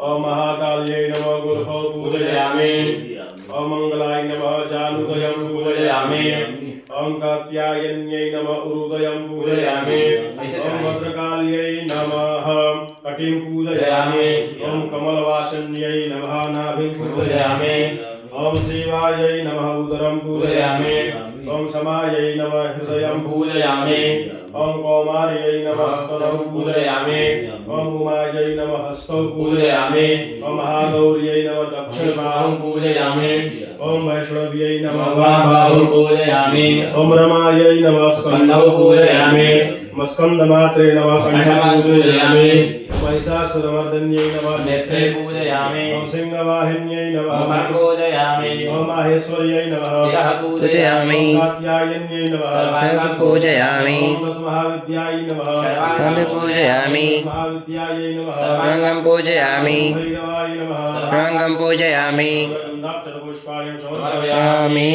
ओम महाकाल्यै नमः गुरुभौ पूजयामि। ओम मंगलाय नमः जानुदयं पूजयामि। ओम कात्यायन्यै नमः उरुदयं पूजयामि। ओम भद्रकाल्यै नमः कटिं पूजयामि। ओम कमलवासन्यै नमः नाभिं पूजयामि। ओम शिवायै नमः उदरं पूजयामि। ओम समायै नमः हृदयं पूजयामि। ओम कौमार्यै नमः स्तनौ पूजयामि। ओम उमायै नमः हस्तौ पूजयामि। ओम महागौर्यै नमः दक्षिणबाहुं पूजयामि। ओम वैष्णव्यै नमः वामबाहुं पूजयामि। ओम रमायै नमः स्कन्धौ पूजयामि। स्कन्दमात्रे नमः कंठं पूजयामि। महिषासुरमर्दन्यै नमः नेत्रे पूजयामि। ओम सिंहवाहिन्यै नमः मुखं पूजयामि। ओम माहेश्वर्यै नमः शिरः पूजयामि। ओम कात्यायन्यै नमः सर्वांगं पूजयामि। ओम दशमहाविद्यायै नमः सर्वांगं पूजयामि। महाविद्यायै नमः सर्वांगं पूजयामि। भैरवाय नमः सर्वांगं पूजयामि। समर्पयामि।